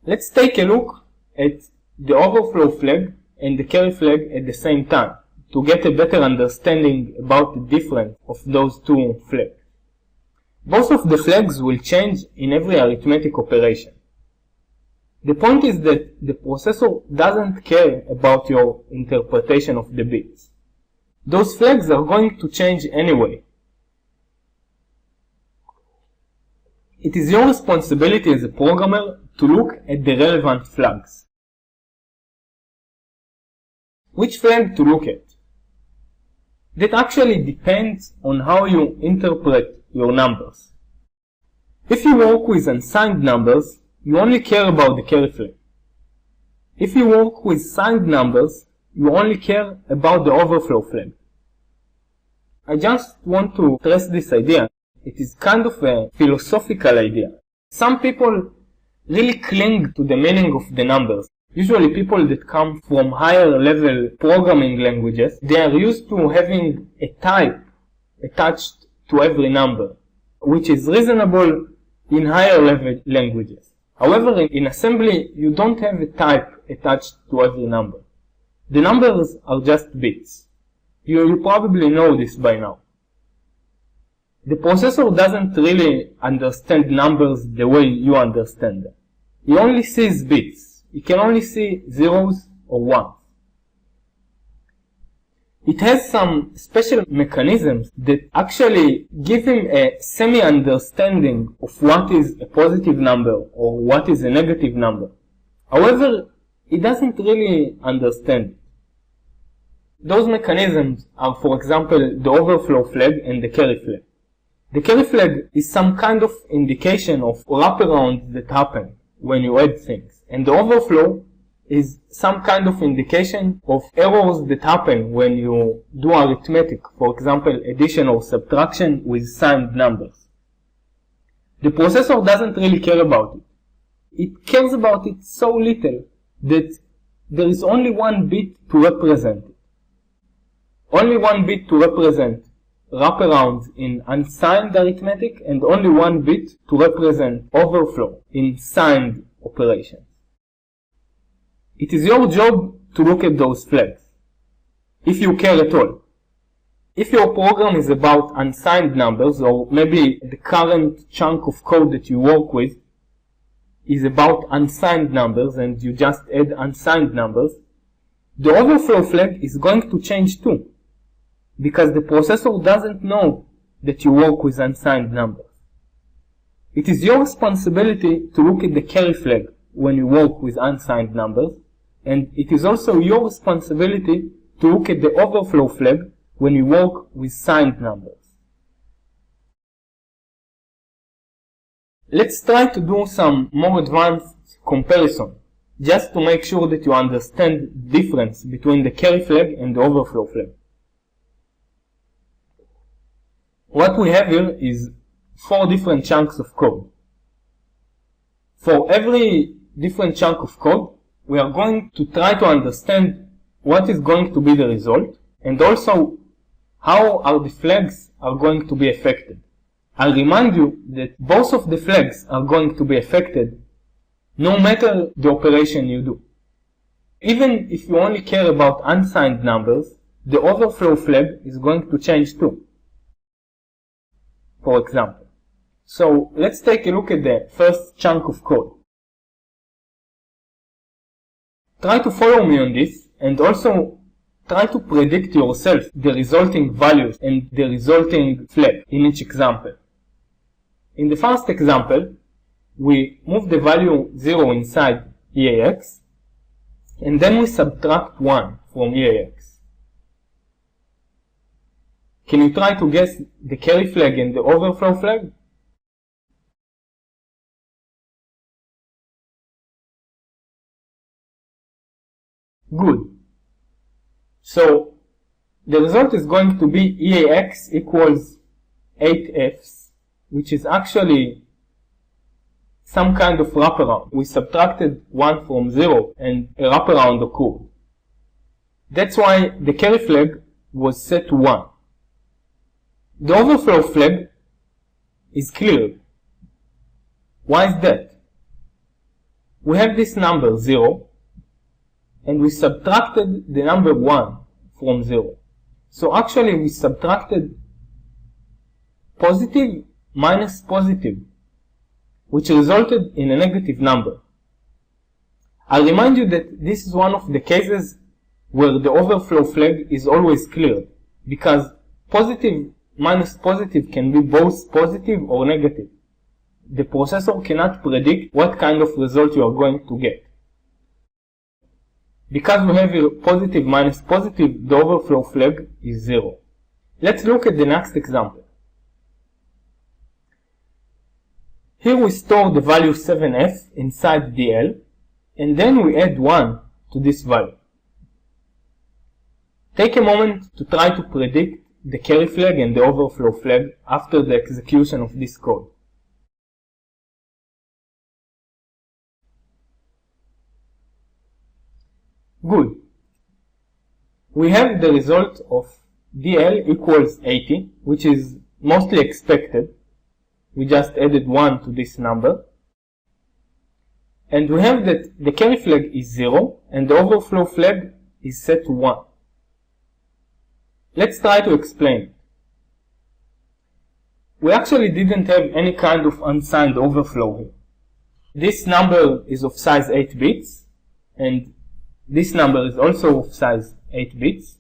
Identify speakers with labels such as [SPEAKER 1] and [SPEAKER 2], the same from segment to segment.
[SPEAKER 1] Let's take a look at the overflow flag and the carry flag at the same time to get a better understanding about the difference of those two flags. Both of the flags will change in every arithmetic operation. The point is that the processor doesn't care about your interpretation of the bits. Those flags are going to change anyway. It is your responsibility as a programmer to look at the relevant flags. Which flag to look at? That actually depends on how you interpret your numbers. If you work with unsigned numbers, you only care about the carry flag. If you work with signed numbers, you only care about the overflow flag. I just want to stress this idea. It is kind of a philosophical idea. Some people really cling to the meaning of the numbers. Usually people that come from higher level programming languages, they are used to having a type attached to every number, which is reasonable in higher level languages. However, in assembly, you don't have a type attached to every number. The numbers are just bits. You probably know this by now. The processor doesn't really understand numbers the way you understand them. He only sees bits. He can only see zeros or ones. It has some special mechanisms that actually give him a semi-understanding of what is a positive number or what is a negative number. However, he doesn't really understand it. Those mechanisms are, for example, the overflow flag and the carry flag. The carry flag is some kind of indication of wraparounds that happen when you add things. And the overflow is some kind of indication of errors that happen when you do arithmetic, for example, addition or subtraction with signed numbers. The processor doesn't really care about it. It cares about it so little that there is only one bit to represent it. Only one bit to represent wraparounds in unsigned arithmetic, and only one bit to represent overflow in signed operations. It is your job to look at those flags, if you care at all. If your program is about unsigned numbers, or maybe the current chunk of code that you work with is about unsigned numbers and you just add unsigned numbers, the overflow flag is going to change too, because the processor doesn't know that you work with unsigned numbers. It is your responsibility to look at the carry flag when you work with unsigned numbers, and it is also your responsibility to look at the overflow flag when you work with signed numbers. Let's try to do some more advanced comparison, just to make sure that you understand the difference between the carry flag and the overflow flag. What we have here is 4 different chunks of code. For every different chunk of code, we are going to try to understand what is going to be the result, and also how the flags are going to be affected. I'll remind you that both of the flags are going to be affected no matter the operation you do. Even if you only care about unsigned numbers, the overflow flag is going to change too, for example. So let's take a look at the first chunk of code. Try to follow me on this, and also try to predict yourself the resulting values and the resulting flag in each example. In the first example, we move the value 0 inside EAX, and then we subtract 1 from EAX. Can you try to guess the carry flag and the overflow flag? Good. So the result is going to be EAX equals 8Fs, which is actually some kind of wraparound. We subtracted 1 from 0 and a wraparound occurred. That's why the carry flag was set to 1. The overflow flag is cleared. Why is that? we have this number 0, and we subtracted the number 1 from 0. So actually we subtracted positive minus positive, which resulted in a negative number. I'll remind you that this is one of the cases where the overflow flag is always cleared, because positive minus positive can be both positive or negative. The processor cannot predict what kind of result you are going to get. Because we have here positive minus positive, the overflow flag is 0. Let's look at the next example. Here we store the value 7f inside DL, and then we add 1 to this value. Take a moment to try to predict the carry flag and the overflow flag after the execution of this code. Good. We have the result of DL equals 80, which is mostly expected. We just added 1 to this number. And we have that the carry flag is 0 and the overflow flag is set to 1. Let's try to explain. We actually didn't have any kind of unsigned overflow here. This number is of size 8 bits, and this number is also of size 8 bits.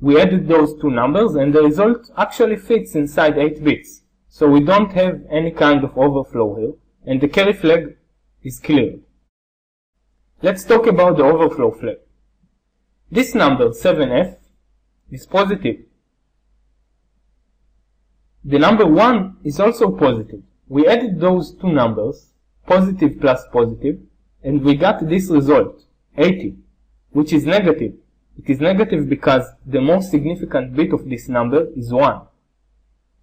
[SPEAKER 1] We added those two numbers, and the result actually fits inside 8 bits. So we don't have any kind of overflow here, and the carry flag is cleared. Let's talk about the overflow flag. This number, 7f, is positive. The number 1 is also positive. We added those two numbers, positive plus positive, and we got this result, 80, which is negative. It is negative because the most significant bit of this number is 1.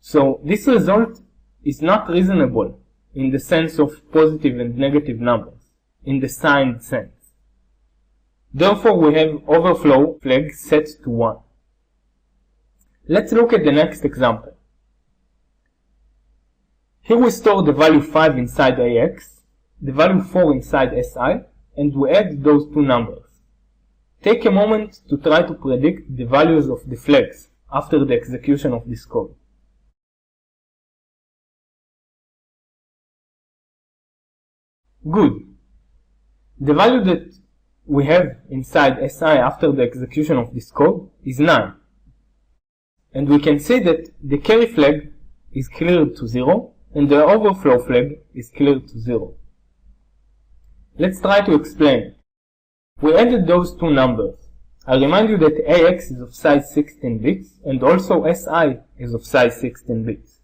[SPEAKER 1] So this result is not reasonable in the sense of positive and negative numbers, in the signed sense. Therefore we have overflow flag set to 1. Let's look at the next example. Here we store the value 5 inside AX, the value 4 inside SI, and we add those two numbers. Take a moment to try to predict the values of the flags after the execution of this code. Good. The value that we have inside SI after the execution of this code is 9. And we can see that the carry flag is cleared to 0 and the overflow flag is cleared to 0. Let's try to explain it. We added those two numbers. I remind you that AX is of size 16 bits and also SI is of size 16 bits.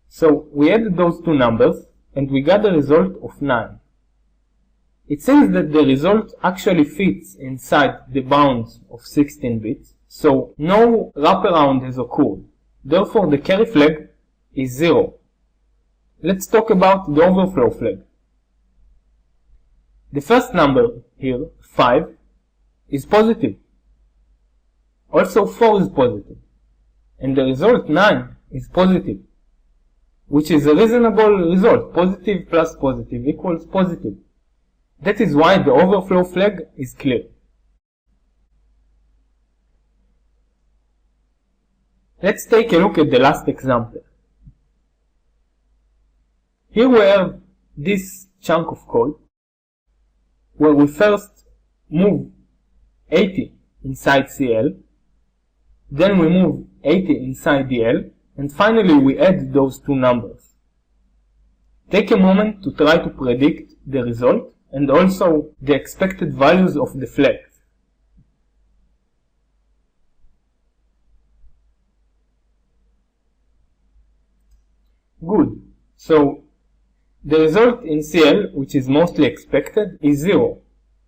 [SPEAKER 1] So we added those two numbers and we got the result of 9. It seems that the result actually fits inside the bounds of 16 bits, so no wraparound has occurred. Therefore the carry flag is 0. Let's talk about the overflow flag. The first number here, 5, is positive. Also 4 is positive. And the result 9 is positive, which is a reasonable result. Positive plus positive equals positive. That is why the overflow flag is clear. Let's take a look at the last example. Here we have this chunk of code where we first move 80 inside CL, then we move 80 inside DL, and finally we add those two numbers. Take a moment to try to predict the result and also the expected values of the flags. Good. So the result in CL, which is mostly expected, is 0.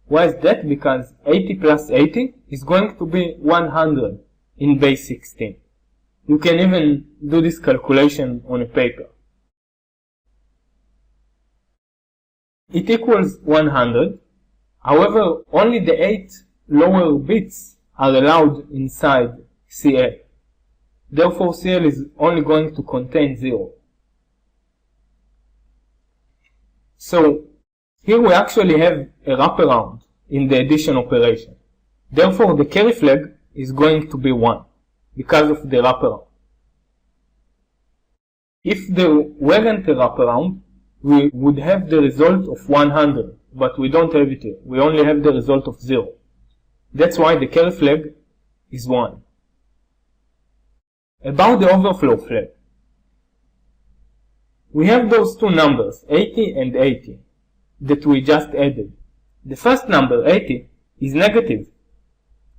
[SPEAKER 1] Why is that? Because 80 plus 80 is going to be 100 in base 16. You can even do this calculation on a paper. It equals 100. However, only the 8 lower bits are allowed inside CL. Therefore, CL is only going to contain 0. So, Here we actually have a wraparound in the addition operation. Therefore, the carry flag is going to be 1 because of the wraparound. If there weren't a wraparound, we would have the result of 100, but we don't have it here. We only have the result of 0. That's why the carry flag is 1. About the overflow flag, we have those two numbers, 80 and 80, that we just added. The first number, 80, is negative.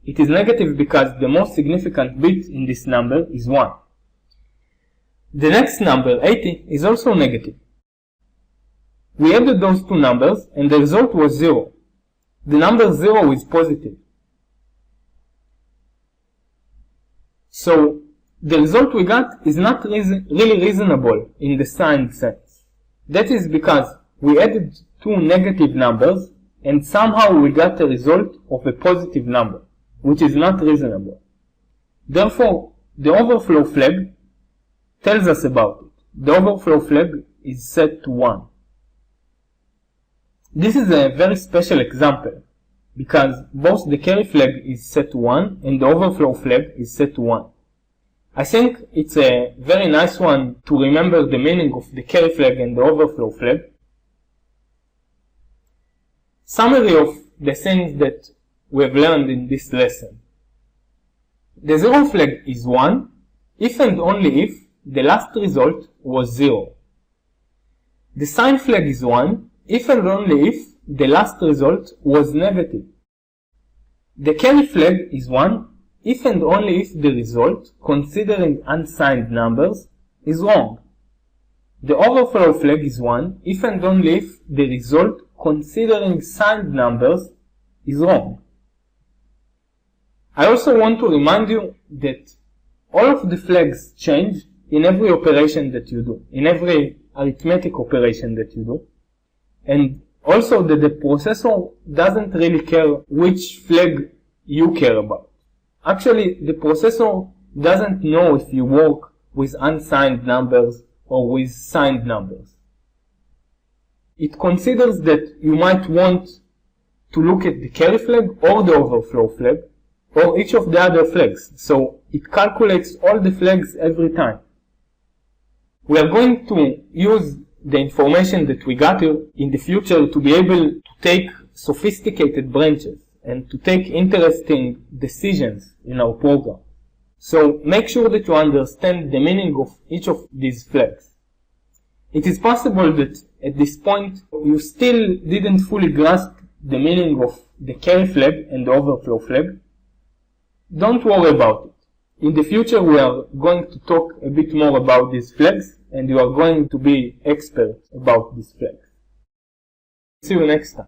[SPEAKER 1] It is negative because the most significant bit in this number is 1. The next number, 80, is also negative. We added those two numbers and the result was 0. The number 0 is positive. So, the result we got is not really reasonable in the signed sense. That is because we added two negative numbers and somehow we got a result of a positive number, which is not reasonable. Therefore, the overflow flag tells us about it. The overflow flag is set to 1. This is a very special example because both the carry flag is set to 1 and the overflow flag is set to 1. I think it's a very nice one to remember the meaning of the carry flag and the overflow flag. Summary of the things that we have learned in this lesson. The 0 flag is 1 if and only if the last result was 0. The sign flag is 1 if and only if the last result was negative. The carry flag is 1 if and only if the result, considering unsigned numbers, is wrong. The overflow flag is 1 if and only if the result, considering signed numbers, is wrong. I also want to remind you that all of the flags change in every operation that you do, in every arithmetic operation that you do, and also that the processor doesn't really care which flag you care about. Actually, the processor doesn't know if you work with unsigned numbers or with signed numbers. It considers that you might want to look at the carry flag or the overflow flag or each of the other flags. So it calculates all the flags every time. We are going to use the information that we got here in the future to be able to take sophisticated branches and to take interesting decisions in our program. So make sure that you understand the meaning of each of these flags. It is possible that at this point you still didn't fully grasp the meaning of the carry flag and the overflow flag. Don't worry about it. In the future we are going to talk a bit more about these flags and you are going to be experts about these flags. See you next time.